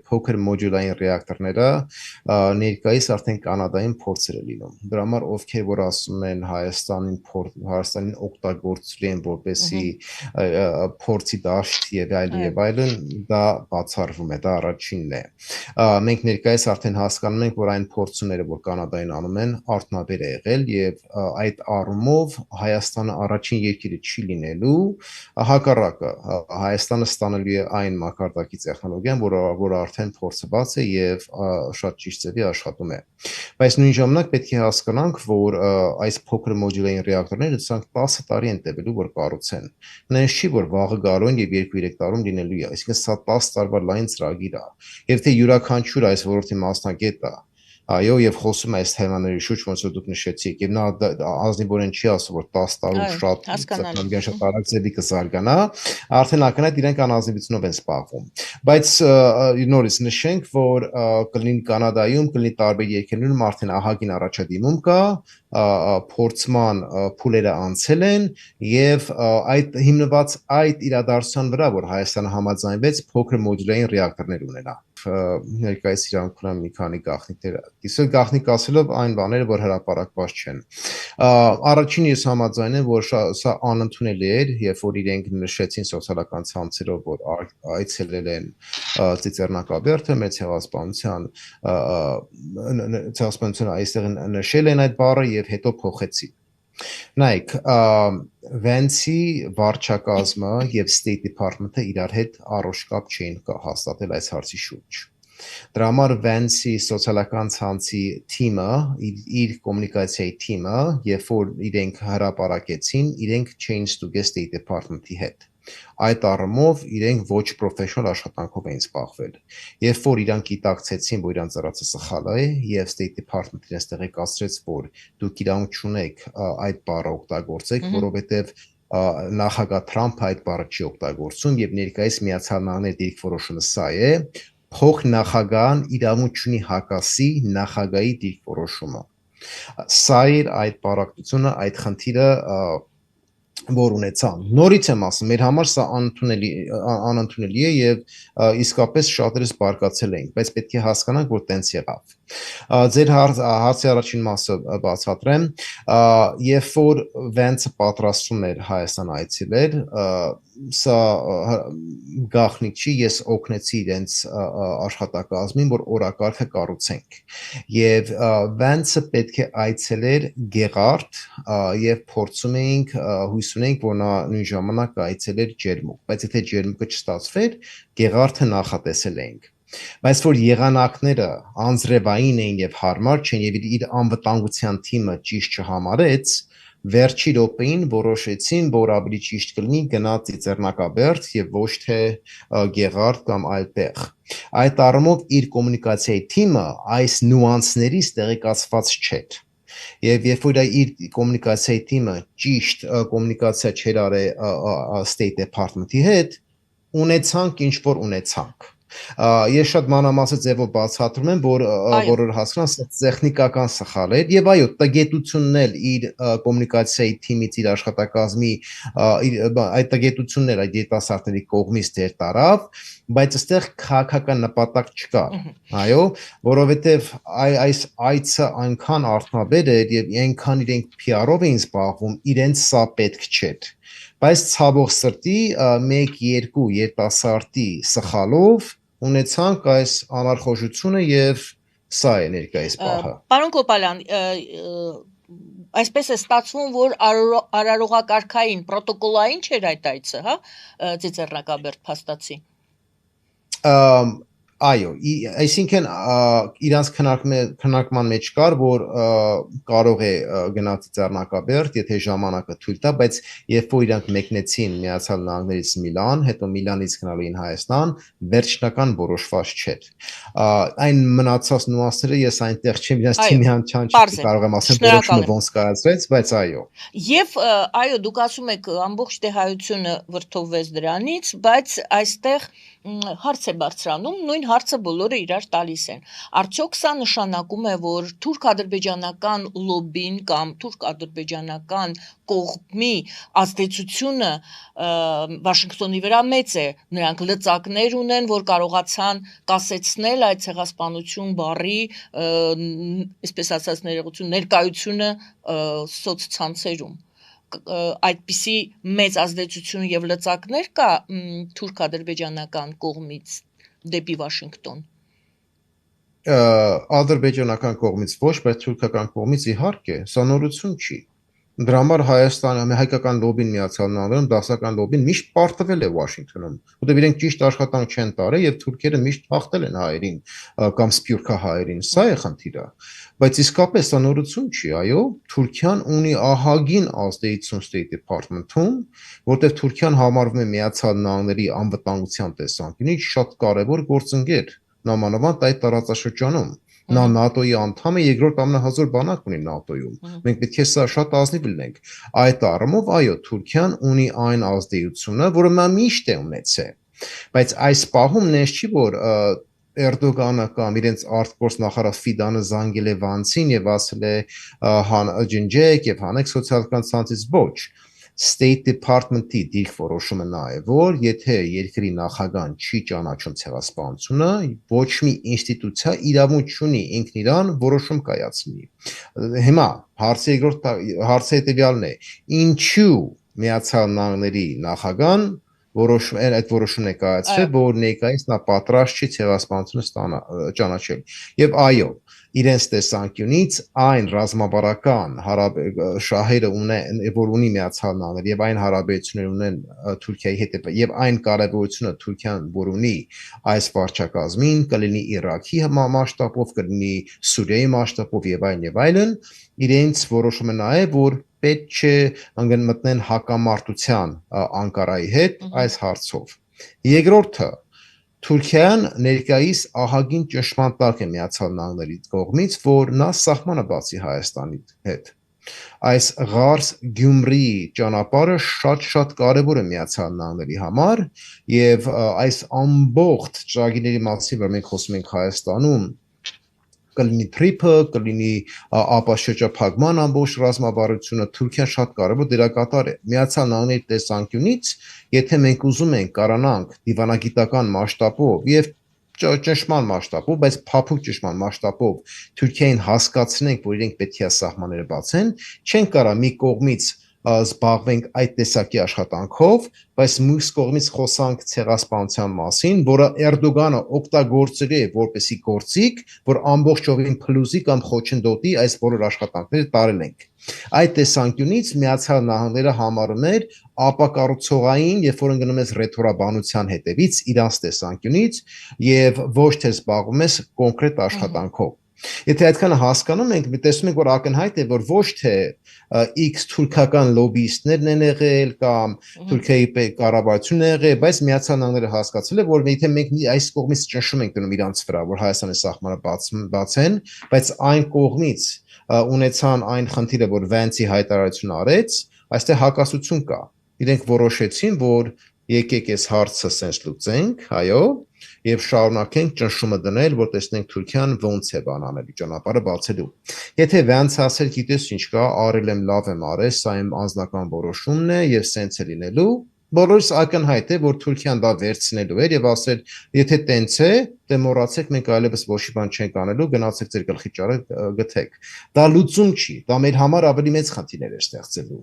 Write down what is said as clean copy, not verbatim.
փոքր մոդուլային ռեակտորները ներկայիս արդեն Կանադայում փորձեր է լինում։ Դրա համար ովքեր որ ասում են Հայաստանին օգտագործել են որպեսի փորձի դաշտ եւ այլն, դա բացառվում է, դա առաջինն է։ Մենք ներկայիս արդեն հասկանում ենք, որ այն փորձումները, որ Կանադայում անում են, արդյունավետ է եղել եւ այդ առումով Հայաստանը առաջին երկիրը չի լինելու, հակառակը Հայաստանը ստանալու է այն մակարդակի տեխնոլոգիան, որը արդեն փորձված է եւ շատ ճիշտ ձևի աշխատում է։ Բայց նույն ժամանակ պետք է հասկանանք, որ այս փոքր մոդուլային ռեակտորները ցանկ 10 տարի են տևելու, որ կառուցեն։ Նենց չի, որ վաղը գարու են եւ 2-3 տարում լինելու է, այսինքն սա 10 տարվա լայն ծրագիր է։ Եվ թե յուրաքանչյուր այս ոլորտի մասնագետը այո, եւ խոսում է այս թեմաների շուրջ, ոնց որ դուք նշեցիք, եւ նա ազնիվորեն չի ասում, որ 10 տարում շատ տեխնոլոգիան շատ արագ ձևի կզարգանա, արդեն ակնհայտ իրենք անազնիվությունով են զբաղվում։ Բայց նորից նշենք, որ կլինի Կանադայում, կլինի տարբեր երկրներում արդեն ահագին առաջադիմում կա, փորձման փուլերը անցել են եւ հիմնված այդ իրադարձության վրա, որ Հայաստանը համաձայնվեց փոքր մոդուլային ռեակտորներ ունենա։ Ներկայիս իրանք ունեն մի քանի գաղտնիքներ։ Իսկ գաղտնիք ասելով այն բաները, որ հրապարակված չեն։ Առաջին ես համաձայն եմ, որ սա անընդունելի էր, երբ որ իրենք նշեցին սոցիալական ցանցերով, որ այցելել են Ծիծեռնակաբերդը, մեծ ցեղասպանությունը այստեղ նշել են այդ բառը եւ հետո փոխեցին։ Նայեք, Վենցի վարչակազմը եւ State Department-ը իրար հետ առողջ կապ չէին հաստատել այս հարցի շուրջ։ Դրա համար Վենցի սոցիալական ցանցի թիմը, իր կոմունիկացիայի թիմը, երբ որ իրենք հրապարակեցին, իրենք չէին ստուգել State Department-ի հետ։ Այդ առումով իրենք ոչ պրոֆեսիոնալ աշխատանքով էին զբաղվել։ Երբ որ իրանք գիտակցեցին, որ իրանք ծառացը սխալ է, եւ State Department-ը իրենց տեղեկացրեց, որ դուք իրավունք չունեք այդ բառը օգտագործեք, որովհետեւ նախագահ Թրամփը այդ բառը չի օգտագործում եւ ներկայիս Միացյալ Նահանգների դիրքորոշումը սա է, փոխնախագահան իրավունք չունի հակասի նախագահի դիրքորոշումը։ Սա էր այդ բառակցությունը, այդ խնդիրը որ ունեցան։ Նորից եմ ասում, մեր համար սա անընդունելի է եւ իսկապես շատերս բարկացել էին, բայց պետք է հասկանանք, որ տենց եղավ։ Ձեր հարցի առաջին մասը բացատրեմ, երբ որ Վենցը պատրաստվում էր Հայաստան այցելել, սա գաղտնիք չի, ես օգնեցի իրենց աշխատակազմին, որ օրակարգը կառուցենք։ Եվ Վենցը պետք է այցելեր Գեղարդ եւ փորձում էինք հույս ունենք, որ նա նույն ժամանակ այցելեր Ջերմուկ, բայց եթե Ջերմուկը չստացվեր, Գեղարդը նախատեսել էինք։ Բայց որ եղանակները անձրևային էին եւ հարմար չեն եւ իր անվտանգության թիմը ճիշտ չհամարեց, վերջի րոպեին որոշեցին, որ ավելի ճիշտ կլինի գնալ Ծիծեռնակաբերդ եւ ոչ թե Գեղարդ կամ այլ տեղ։ Այդ առումով իր կոմունիկացիայի թիմը այս նյուանսներից տեղեկացված չէր։ Եվ երբ որ իր կոմունիկացիայի թիմը ճիշտ կոմունիկացիա չէր արել State Department-ի հետ, ունեցանք ինչ որ ունեցանք։ Ես շատ մանրամասն ձևով բացատրում եմ, որ բոլորը հասկանան, սա տեխնիկական սխալ էր եւ այո, տգետությունն էլ իր կոմունիկացիայի թիմից իր աշխատակազմի այդ տգետությունն էլ այդ երիտասարդների կողմից դեր տարավ, բայց այստեղ քաղաքական նպատակ չկար։ Այո, որովհետեւ այս այցը այնքան արդյունավետ էր եւ այնքան իրենք PR-ով էին զբաղվում, իրենց սա պետք չէր։ Բայց ցավոք սրտի 1-2 երիտասարդի սխալով ունեցանք այս անարխոժությունը եւ սա է ներկայիս պահը։ Պարոն Կոպալյան, այսպես է ստացվում, որ արարողակարգային պրոտոկոլային չէր այդ այցը, հա, Ծիծեռնակաբերդ փաստացի։ Այո, այսինքն իրանց քննարկման մեջ կար, որ կարող է գնալ Ծիծեռնակաբերդ, եթե ժամանակը թույլ տա, բայց երբ որ իրանք մեկնեցին Միացյալ Նահանգներից Միլան, հետո Միլանից գնալու էին Հայաստան, վերջնական որոշված չէր։ Այն մնացած նյուանսները ես այնտեղ չեմ, իրանց թիմի անչափ կարող եմ ասել որոշումը ոնց կայացվեց, բայց այո։ Եվ այո, դուք ասում եք ամբողջ հայությունը վրդովվեց դրանից, բայց այստեղ հարց է բարձրանում, նույն հարցը բոլորը իրար տալիս են։ Արդյոք սա նշանակում է, որ թուրք-ադրբեջանական լոբին կամ թուրք-ադրբեջանական կողմի ազդեցությունը Վաշինգտոնի վրա մեծ է, նրանք լծակներ ունեն, որ կարողացան կասեցնել այդ ցեղասպանություն բառի, այսպես ասած ներկայությունը սոցցանցերում այդպիսի մեծ ազդեցություն եւ լծակներ կա թուրք-ադրբեջանական կողմից դեպի Վաշինգտոն։ Ադրբեջանական կողմից ոչ, բայց թուրքական կողմից իհարկե, սա նորություն չի։ Դրա համար Հայաստանը հայկական լոբին Միացյալ Նահանգներում դասական լոբին միշտ պարտվել է Վաշինգտոնում, որտեղ իրենք ճիշտ աշխատանք չեն տարել եւ թուրքերը միշտ հաղթել են հայերին կամ սփյուռքահայերին, սա է խնդիրը։ Բայց իսկապես սա նորություն չի, այո, Թուրքիան ունի ահագին ազդեցություն State Department-ում, որտեղ Թուրքիան համարվում է Միացյալ Նահանգների անվտանգության տեսանկյունից շատ կարևոր գործընկեր, նամանավանդ այդ տարածաշրջանում։ Նա ՆԱՏՕ-ի անդամ է, երկրորդ ամենահզոր բանակ ունի ՆԱՏՕ-ում։ Մենք պետք է սա շատ ազնիվ լինենք։ Այդ առումով, այո, Թուրքիան ունի այն ազդեցությունը, որը նա միշտ է ունեցել։ Բայց այս պահում նես չի, որ Էրդոգանը կամ իրենց արտգործնախարար Ֆիդանը զանգել է Վանցին եւ ասել է ջնջեք եւ հանեք սոցիալական ցանցից ոչ։ State Department-ի դիրքորոշումը նա է, որ եթե երկրի նախագահան չի ճանաչում ցեղասպանությունը, ոչ մի ինստիտուցիա իրավունք չունի ինքն իրան որոշում կայացնի։ Հիմա հարցը հետեւյալն է. ինչու Միացյալ Նահանգների նախագահան այդ որոշումն է կայացրել, որ ներկայիս նա պատրաստ չի ցեղասպանությունը ճանաչել։ Եվ այո, իրենց տեսանկյունից այն ռազմավարական շահերը որ ունի Միացյալ Նահանգները եւ այն հարաբերություններ ունեն Թուրքիայի հետ եւ այն կարեւորությունը Թուրքիան որ ունի այս վարչակազմին, կլինի Իրաքի մասշտաբով, կլինի Սուրիայի մասշտաբով եւ այլն, իրենց որոշումը նա է, որ պետք չէ մտնեն հակամարտության Անկարայի հետ այս հարցով։ Երկրորդը Թուրքիան ներկայիս ահագին ճշմարտակ է Միացյալ Նահանգների կողմից, որ նա սահմանը բացի Հայաստանի հետ։ Այս Ղարս-Գյումրի ճանապարհը շատ կարևոր է Միացյալ Նահանգների համար եւ այս ամբողջ ճակատների մասին, որ մենք խոսում ենք Հայաստանում, կլինի TRIP-ը, կլինի ապաշրջափակման ամբողջ ռազմավարությունը, Թուրքիան շատ կարևոր դերակատար է։ Միացյալ Նահանգների տեսանկյունից, եթե մենք ուզում ենք կարողանանք դիվանագիտական մասշտաբով եւ ճշմարտ մասշտաբով, բայց փափուկ ճշմարտ մասշտաբով Թուրքիային հասկացնենք, որ իրենք պետք է սահմանները բացեն, չեն կարող մի կողմից զբաղվենք այդ տեսակի աշխատանքով, բայց մյուս կողմից խոսանք ցեղասպանության մասին, որը Էրդոգանը օգտագործել է որպեսի գործիք, որ ամբողջովին փլուզի կամ խոչընդոտի այս բոլոր աշխատանքները տարել ենք։ Այդ տեսանկյունից Միացյալ Նահանգները համարում էր ապակառուցողային, երբ որ ընկնում ես ռեթորաբանության հետևից, իրանց տեսանկյունից եւ ոչ թե զբաղվում ես կոնկրետ աշխատանքով։ Եթե այդքան հասկանում ենք, տեսնում ենք, որ ակնհայտ է, որ ոչ թե X թուրքական լոբիստներն են եղել կամ Թուրքիայի կառավարությունն է եղել, բայց Միացյալ Նահանգները հասկացել է, որ եթե մենք այս կողմից ճնշում ենք դնում իրանց վրա, որ Հայաստանի սահմանը բացեն, բայց այն կողմից ունեցան այն խնդիրը, որ Վենցի հայտարարությունը արեց, այստեղ հակասություն կա։ Իրենք որոշեցին, որ եկեք այս հարցը սենց լուծենք, այո, եւ շարունակենք ճնշումը դնել, որ տեսնենք Թուրքիան ոնց է բան անելու ճանապարհը բացելու։ Եթե Վենցը ասել, գիտես ինչ կա, արել եմ, լավ եմ արել, սա իմ անձնական որոշումն է եւ սենց է լինելու, բոլորս ակնհայտ է, որ Թուրքիան դա վերցնելու էր եւ ասել, եթե տենց է, դե մոռացեք, մենք այլևս ոչ մի բան չենք անելու, գնացեք ձեր գլխի ճարը գթեք։ Դա լուծում չի, դա մեր համար ավելի մեծ խնդիրներ է ստեղծելու։